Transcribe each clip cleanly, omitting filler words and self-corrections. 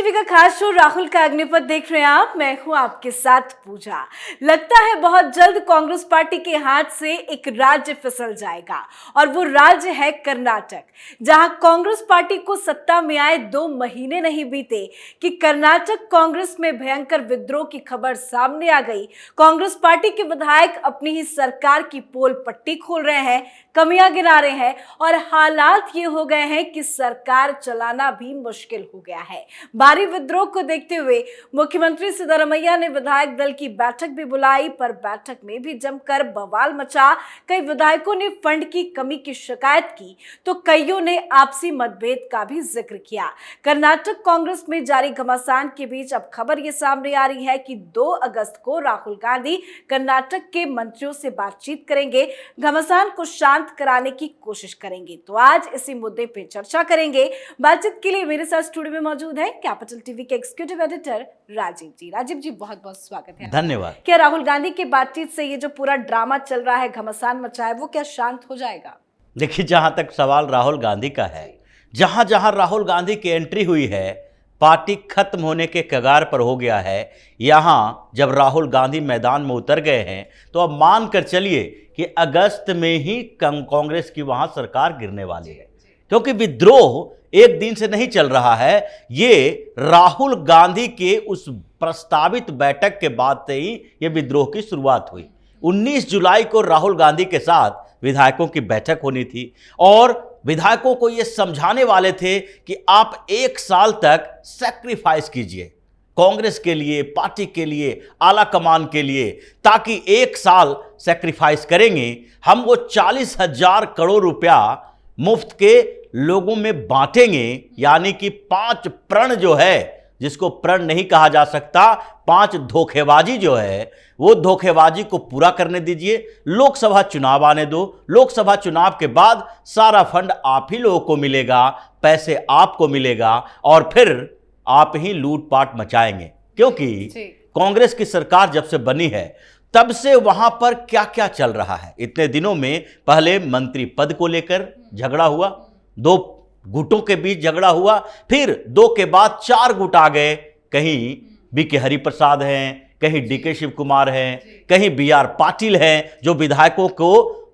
TV का खास show Rahul का अग्निपथ देख रहे हैं आप। मैं हूं आपके साथ पूजा। लगता है बहुत जल्द कांग्रेस पार्टी के हाथ से एक राज्य फिसल जाएगा और वो राज्य है कर्नाटक, जहां कांग्रेस पार्टी को सत्ता में आए 2 महीने नहीं बीते कि कर्नाटक कांग्रेस में भयंकर विद्रोह की खबर सामने आ गई। कांग्रेस पार्टी के विधायक अपनी ही सरकार की पोल पट्टी खोल रहे हैं, कमियां गिना रहे हैं और हालात ये हो गए हैं कि सरकार चलाना भी मुश्किल हो गया है। भारी विद्रोह को देखते हुए मुख्यमंत्री सिद्धरामैया ने विधायक दल की बैठक भी बुलाई, पर बैठक में भी जमकर बवाल मचा। कई विधायकों ने फंड की कमी की शिकायत की तो कईयों ने आपसी मतभेद का भी जिक्र किया। कर्नाटक कांग्रेस में जारी घमासान के बीच अब खबर ये सामने आ रही है कि 2 अगस्त को राहुल गांधी कर्नाटक के मंत्रियों से बातचीत करेंगे, घमासान को शांत कराने की कोशिश करेंगे। तो आज इसी मुद्दे पे चर्चा करेंगे। बातचीत के लिए मेरे साथ स्टूडियो में मौजूद है कैपिटल टीवी के एग्जीक्यूटिव एडिटर राजीव जी। राजीव जी, बहुत बहुत स्वागत है। धन्यवाद। क्या राहुल गांधी की बातचीत से ये जो पूरा ड्रामा चल रहा है, घमासान मचा है, वो क्या शांत हो जाएगा? देखिए, जहां तक सवाल राहुल गांधी का है, जहां जहां राहुल गांधी की एंट्री हुई है, पार्टी खत्म होने के कगार पर हो गया है। यहां जब राहुल गांधी मैदान में उतर गए हैं तो अब मान कर चलिए कि अगस्त में ही कांग्रेस की वहां सरकार गिरने वाली है, क्योंकि विद्रोह एक दिन से नहीं चल रहा है। ये राहुल गांधी के उस प्रस्तावित बैठक के बाद से ही ये विद्रोह की शुरुआत हुई। 19 जुलाई को राहुल गांधी के साथ विधायकों की बैठक होनी थी और विधायकों को ये समझाने वाले थे कि आप 1 साल तक सैक्रिफाइस कीजिए कांग्रेस के लिए, पार्टी के लिए, आला कमान के लिए, ताकि 1 साल सैक्रिफाइस करेंगे हम वो 40,000 करोड़ रुपया मुफ्त के लोगों में बांटेंगे। यानी कि 5 प्रण जो है, जिसको प्रण नहीं कहा जा सकता, 5 धोखेबाजी जो है, वो धोखेबाजी को पूरा करने दीजिए। लोकसभा चुनाव आने दो, लोकसभा चुनाव के बाद सारा फंड आप ही लोगों को मिलेगा, पैसे आपको मिलेगा और फिर आप ही लूटपाट मचाएंगे। क्योंकि कांग्रेस की सरकार जब से बनी है तब से वहां पर क्या क्या चल रहा है। इतने दिनों में पहले मंत्री पद को लेकर झगड़ा हुआ, 2 गुटों के बीच झगड़ा हुआ, फिर 2 के बाद 4 गुट आ गए। कहीं बीके हरिप्रसाद हैं, कहीं डीके शिव कुमार हैं, कहीं बीआर पाटिल हैं। जो विधायकों को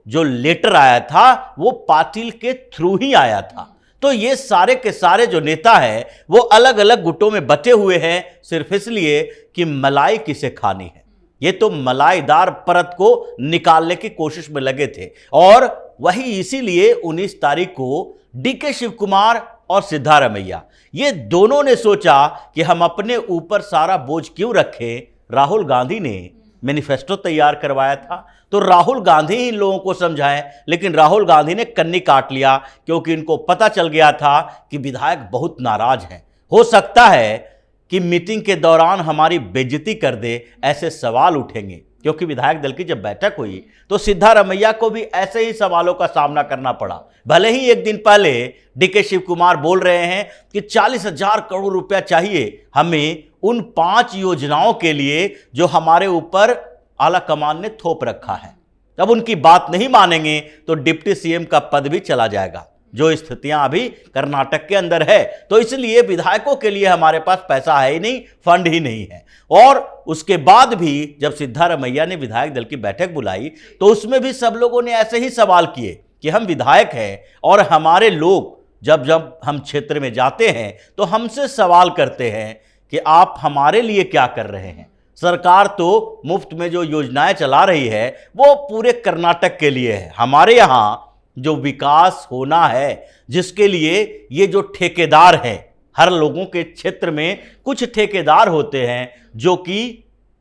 जो लेटर आया था वो पाटिल के थ्रू ही आया था। तो ये सारे के सारे जो नेता हैं वो अलग अलग गुटों में बटे हुए हैं, सिर्फ इसलिए कि मलाई किसे खानी है। ये तो मलाईदार परत को निकालने की कोशिश में लगे थे और वही इसीलिए 19 तारीख को डीके शिव कुमार और सिद्धारमैया, ये दोनों ने सोचा कि हम अपने ऊपर सारा बोझ क्यों रखें। राहुल गांधी ने मैनिफेस्टो तैयार करवाया था तो राहुल गांधी इन लोगों को समझाएं, लेकिन राहुल गांधी ने कन्नी काट लिया, क्योंकि इनको पता चल गया था कि विधायक बहुत नाराज हैं। हो सकता है कि मीटिंग के दौरान हमारी बेइज्जती कर दे, ऐसे सवाल उठेंगे। क्योंकि विधायक दल की जब बैठक हुई तो सिद्धारमैया को भी ऐसे ही सवालों का सामना करना पड़ा। भले ही एक दिन पहले डीके शिव कुमार बोल रहे हैं कि 40,000 करोड़ रुपया चाहिए हमें उन 5 योजनाओं के लिए जो हमारे ऊपर आला कमान ने थोप रखा है। तब उनकी बात नहीं मानेंगे तो डिप्टी सीएम का पद भी चला जाएगा, जो स्थितियां अभी कर्नाटक के अंदर है। तो इसलिए विधायकों के लिए हमारे पास पैसा है ही नहीं, फंड ही नहीं है। और उसके बाद भी जब सिद्धारमैया ने विधायक दल की बैठक बुलाई तो उसमें भी सब लोगों ने ऐसे ही सवाल किए कि हम विधायक हैं और हमारे लोग जब जब हम क्षेत्र में जाते हैं तो हमसे सवाल करते हैं कि आप हमारे लिए क्या कर रहे हैं। सरकार तो मुफ्त में जो योजनाएं चला रही है वो पूरे कर्नाटक के लिए है। हमारे यहाँ जो विकास होना है, जिसके लिए ये जो ठेकेदार हैं, हर लोगों के क्षेत्र में कुछ ठेकेदार होते हैं जो कि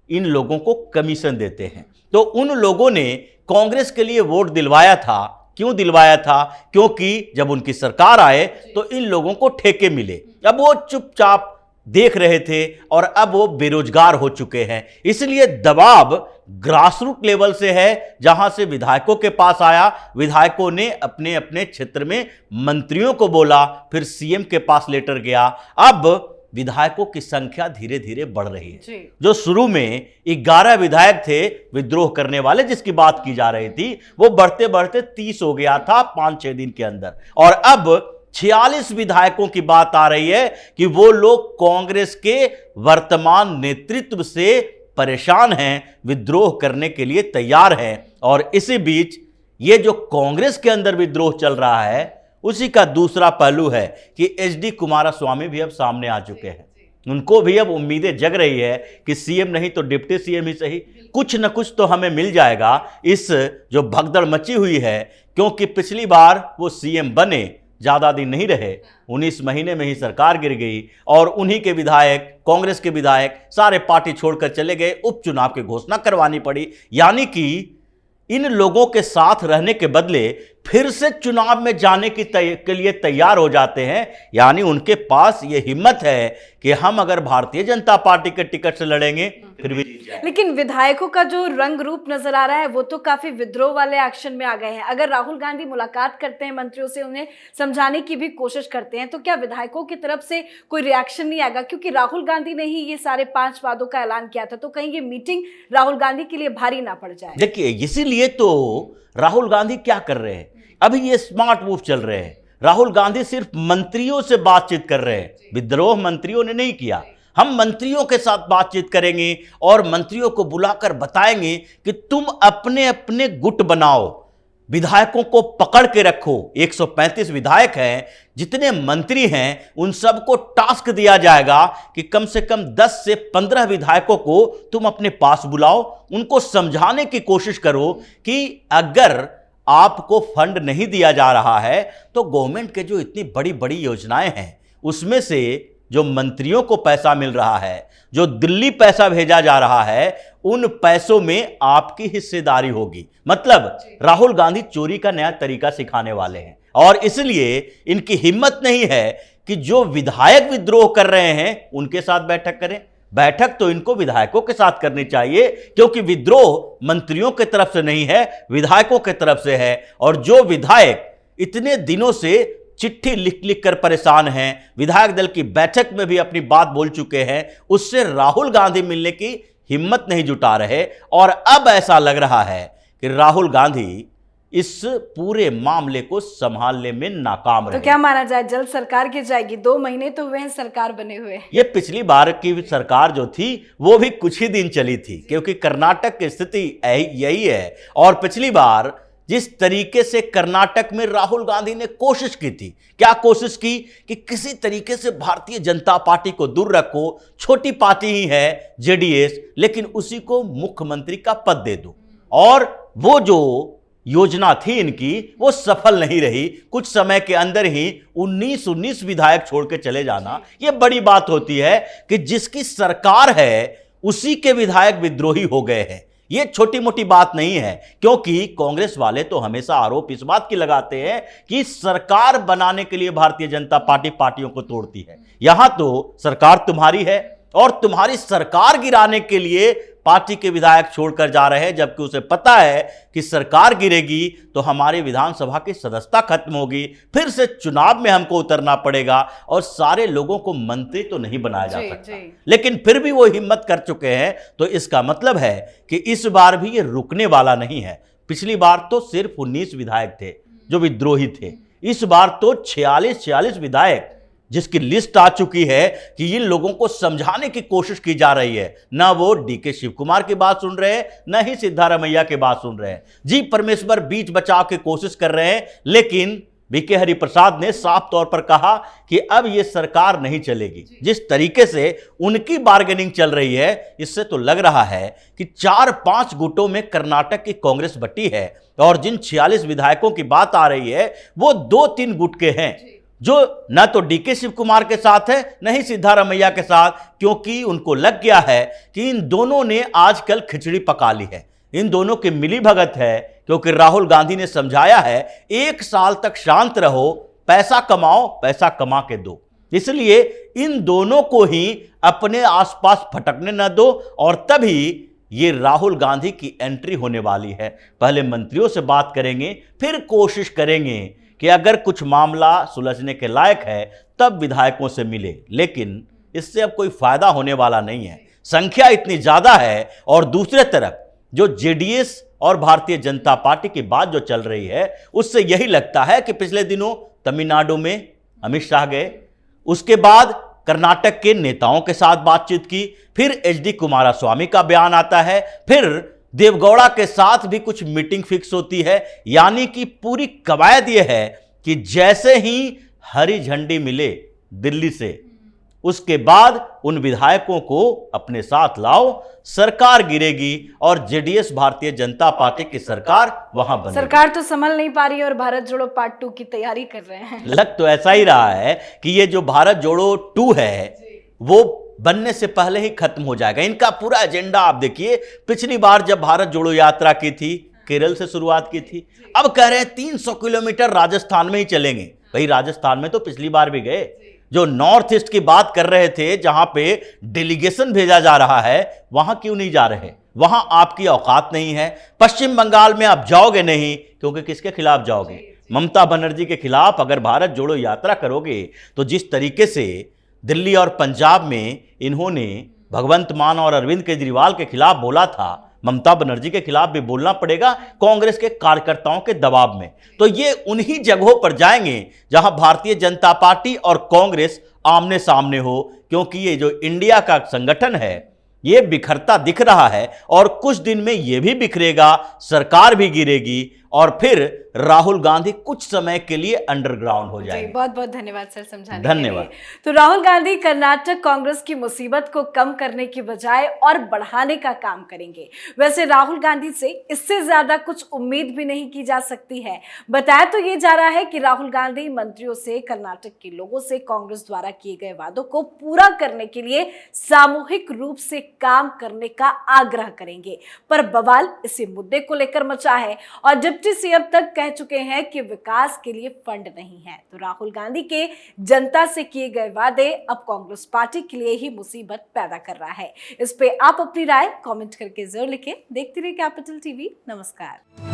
इन लोगों को कमीशन देते हैं। तो उन लोगों ने कांग्रेस के लिए वोट दिलवाया था। क्यों दिलवाया था? क्योंकि जब उनकी सरकार आए तो इन लोगों को ठेके मिले। अब वो चुपचाप देख रहे थे और अब वो बेरोजगार हो चुके हैं। इसलिए दबाव ग्रासरूट लेवल से है, जहां से विधायकों के पास आया। विधायकों ने अपने अपने क्षेत्र में मंत्रियों को बोला, फिर सीएम के पास लेटर गया। अब विधायकों की संख्या धीरे धीरे बढ़ रही है। जो शुरू में 11 विधायक थे विद्रोह करने वाले, जिसकी बात की जा रही थी, वो बढ़ते बढ़ते 30 हो गया था 5-6 दिन के अंदर। और अब 46 विधायकों की बात आ रही है कि वो लोग कांग्रेस के वर्तमान नेतृत्व से परेशान हैं, विद्रोह करने के लिए तैयार हैं। और इसी बीच ये जो कांग्रेस के अंदर विद्रोह चल रहा है, उसी का दूसरा पहलू है कि एचडी कुमारस्वामी भी अब सामने आ चुके हैं। उनको भी अब उम्मीदें जग रही है कि सीएम नहीं तो डिप्टी सीएम ही सही, कुछ न कुछ तो हमें मिल जाएगा इस जो भगदड़ मची हुई है। क्योंकि पिछली बार वो सीएम बने, ज़्यादा दिन नहीं रहे, 19 महीने में ही सरकार गिर गई और उन्हीं के विधायक, कांग्रेस के विधायक सारे पार्टी छोड़कर चले गए, उपचुनाव की घोषणा करवानी पड़ी। यानी कि इन लोगों के साथ रहने के बदले फिर से चुनाव में जाने के लिए तैयार हो जाते हैं। यानी उनके पास ये हिम्मत है कि हम अगर भारतीय जनता पार्टी के टिकट से लड़ेंगे फिर भी जीत जाएंगे। लेकिन विधायकों का जो रंग रूप नजर आ रहा है वो तो काफी विद्रोह वाले एक्शन में आ गए हैं। अगर राहुल गांधी मुलाकात करते हैं मंत्रियों से, उन्हें समझाने की भी कोशिश करते हैं, तो क्या विधायकों की तरफ से कोई रिएक्शन नहीं आएगा? क्योंकि राहुल गांधी ने ही ये सारे 5 वादों का ऐलान किया था, तो कहीं ये मीटिंग राहुल गांधी के लिए भारी ना पड़ जाए। देखिए, इसीलिए तो राहुल गांधी क्या कर रहे हैं, अभी ये स्मार्ट मूव चल रहे हैं। राहुल गांधी सिर्फ मंत्रियों से बातचीत कर रहे हैं, विद्रोह मंत्रियों ने नहीं किया। हम मंत्रियों के साथ बातचीत करेंगे और मंत्रियों को बुलाकर बताएंगे कि तुम अपने अपने गुट बनाओ, विधायकों को पकड़ के रखो। 135 विधायक हैं, जितने मंत्री हैं उन सबको टास्क दिया जाएगा कि कम से कम 10 से 15 विधायकों को तुम अपने पास बुलाओ, उनको समझाने की कोशिश करो कि अगर आपको फंड नहीं दिया जा रहा है तो गवर्नमेंट के जो इतनी बड़ी बड़ी योजनाएं हैं उसमें से जो मंत्रियों को पैसा मिल रहा है, जो दिल्ली पैसा भेजा जा रहा है, उन पैसों में आपकी हिस्सेदारी होगी। मतलब राहुल गांधी चोरी का नया तरीका सिखाने वाले हैं और इसलिए इनकी हिम्मत नहीं है कि जो विधायक विद्रोह कर रहे हैं उनके साथ बैठक करें। बैठक तो इनको विधायकोों के साथ करनी चाहिए, क्योंकि विद्रोह मंत्रियों की तरफ से नहीं है, विधायकों की तरफ से है। और जो विधायक इतने दिनों से चिट्ठी लिख लिख कर परेशान हैं, विधायक दल की बैठक में भी अपनी बात बोल चुके हैं, उससे राहुल गांधी मिलने की हिम्मत नहीं जुटा रहे। और अब ऐसा लग रहा है कि राहुल गांधी इस पूरे मामले को संभालने में नाकाम रहे। तो क्या माना जाए, जल्द सरकार गिर जाएगी? 2 महीने तो हुए हैं सरकार बने हुए। ये पिछली बार की सरकार जो थी वो भी कुछ ही दिन चली थी, क्योंकि कर्नाटक की स्थिति यही है। और पिछली बार जिस तरीके से कर्नाटक में राहुल गांधी ने कोशिश की थी, क्या कोशिश की कि किसी तरीके से भारतीय जनता पार्टी को दूर रखो, छोटी पार्टी ही है जेडीएस, लेकिन उसी को मुख्यमंत्री का पद दे दो। और वो जो योजना थी इनकी वो सफल नहीं रही। कुछ समय के अंदर ही 19 विधायक छोड़ के चले जाना, ये बड़ी बात होती है कि जिसकी सरकार है उसी के विधायक विद्रोही हो गए हैं। ये छोटी मोटी बात नहीं है, क्योंकि कांग्रेस वाले तो हमेशा आरोप इस बात की लगाते हैं कि सरकार बनाने के लिए भारतीय जनता पार्टी पार्टियों को तोड़ती है। यहां तो सरकार तुम्हारी है और तुम्हारी सरकार गिराने के लिए पार्टी के विधायक छोड़कर जा रहे हैं, जबकि उसे पता है कि सरकार गिरेगी तो हमारी विधानसभा की सदस्यता खत्म होगी, फिर से चुनाव में हमको उतरना पड़ेगा और सारे लोगों को मंत्री तो नहीं बनाया जा सकता। लेकिन फिर भी वो हिम्मत कर चुके हैं, तो इसका मतलब है कि इस बार भी ये रुकने वाला नहीं है। पिछली बार तो सिर्फ 19 विधायक थे जो विद्रोही थे, इस बार तो 46 विधायक जिसकी लिस्ट आ चुकी है कि इन लोगों को समझाने की कोशिश की जा रही है। ना वो डीके शिव कुमार की बात सुन रहे हैं, ना ही सिद्धारमैया की बात सुन रहे हैं। जी परमेश्वर बीच बचाव की कोशिश कर रहे हैं, लेकिन बीके हरिप्रसाद ने साफ तौर पर कहा कि अब ये सरकार नहीं चलेगी। जिस तरीके से उनकी बार्गेनिंग चल रही है, इससे तो लग रहा है कि 4-5 गुटों में कर्नाटक की कांग्रेस बटी है और जिन 46 विधायकों की बात आ रही है वो 2-3 गुट के हैं, जो न तो डीके शिव कुमार के साथ है न ही सिद्धारमैया के साथ, क्योंकि उनको लग गया है कि इन दोनों ने आजकल खिचड़ी पका ली है, इन दोनों की मिली भगत है। क्योंकि राहुल गांधी ने समझाया है 1 साल तक शांत रहो, पैसा कमाओ, पैसा कमा के दो। इसलिए इन दोनों को ही अपने आसपास फटकने न दो और तभी ये राहुल गांधी की एंट्री होने वाली है। पहले मंत्रियों से बात करेंगे, फिर कोशिश करेंगे कि अगर कुछ मामला सुलझने के लायक है तब विधायकों से मिले, लेकिन इससे अब कोई फायदा होने वाला नहीं है। संख्या इतनी ज्यादा है और दूसरे तरफ जो जेडीएस और भारतीय जनता पार्टी की बात जो चल रही है, उससे यही लगता है कि पिछले दिनों तमिलनाडु में अमित शाह गए, उसके बाद कर्नाटक के नेताओं के साथ बातचीत की, फिर एचडी कुमारस्वामी का बयान आता है, फिर देवगौड़ा के साथ भी कुछ मीटिंग फिक्स होती है। यानी कि पूरी कवायद यह है कि जैसे ही हरी झंडी मिले दिल्ली से, उसके बाद उन विधायकों को अपने साथ लाओ, सरकार गिरेगी और जेडीएस भारतीय जनता पार्टी की सरकार वहां बनेगी। सरकार तो संभल नहीं पा रही है और भारत जोड़ो पार्ट 2 की तैयारी कर रहे हैं। लग तो ऐसा ही रहा है कि ये जो भारत जोड़ो 2 है वो बनने से पहले ही खत्म हो जाएगा। इनका पूरा एजेंडा आप देखिए, पिछली बार जब भारत जोड़ो यात्रा की थी, केरल से शुरुआत की थी, अब कह रहे हैं 300 किलोमीटर राजस्थान में ही चलेंगे। भाई राजस्थान में तो पिछली बार भी गए। जो नॉर्थ ईस्ट की बात कर रहे थे, जहां पे डेलीगेशन भेजा जा रहा है, वहां क्यों नहीं जा रहे? वहां आपकी औकात नहीं है। पश्चिम बंगाल में आप जाओगे नहीं, क्योंकि किसके खिलाफ जाओगे? ममता बनर्जी के खिलाफ। अगर भारत जोड़ो यात्रा करोगे तो जिस तरीके से दिल्ली और पंजाब में इन्होंने भगवंत मान और अरविंद केजरीवाल के खिलाफ बोला था, ममता बनर्जी के खिलाफ भी बोलना पड़ेगा कांग्रेस के कार्यकर्ताओं के दबाव में। तो ये उन्हीं जगहों पर जाएंगे जहां भारतीय जनता पार्टी और कांग्रेस आमने सामने हो, क्योंकि ये जो इंडिया का संगठन है ये बिखरता दिख रहा है और कुछ दिन में ये भी बिखरेगा, सरकार भी गिरेगी और फिर राहुल गांधी कुछ समय के लिए अंडरग्राउंड हो जाएंगे। बहुत बहुत धन्यवाद सर समझाने धन्यवाद। के लिए। तो राहुल गांधी कर्नाटक कांग्रेस की मुसीबत को कम करने की बजाय और बढ़ाने का काम करेंगे। वैसे राहुल गांधी से इससे ज्यादा कुछ उम्मीद भी नहीं की जा सकती है। बताया तो ये जा रहा है कि राहुल गांधी मंत्रियों से, कर्नाटक के लोगों से कांग्रेस द्वारा किए गए वादों को पूरा करने के लिए सामूहिक रूप से काम करने का आग्रह करेंगे। पर बवाल इसी मुद्दे को लेकर मचा है और डिप्टी सीएम तक कह चुके हैं कि विकास के लिए फंड नहीं है। तो राहुल गांधी के जनता से किए गए वादे अब कांग्रेस पार्टी के लिए ही मुसीबत पैदा कर रहा है। इस पे आप अपनी राय कमेंट करके जरूर लिखें। देखते रहिए कैपिटल टीवी। नमस्कार।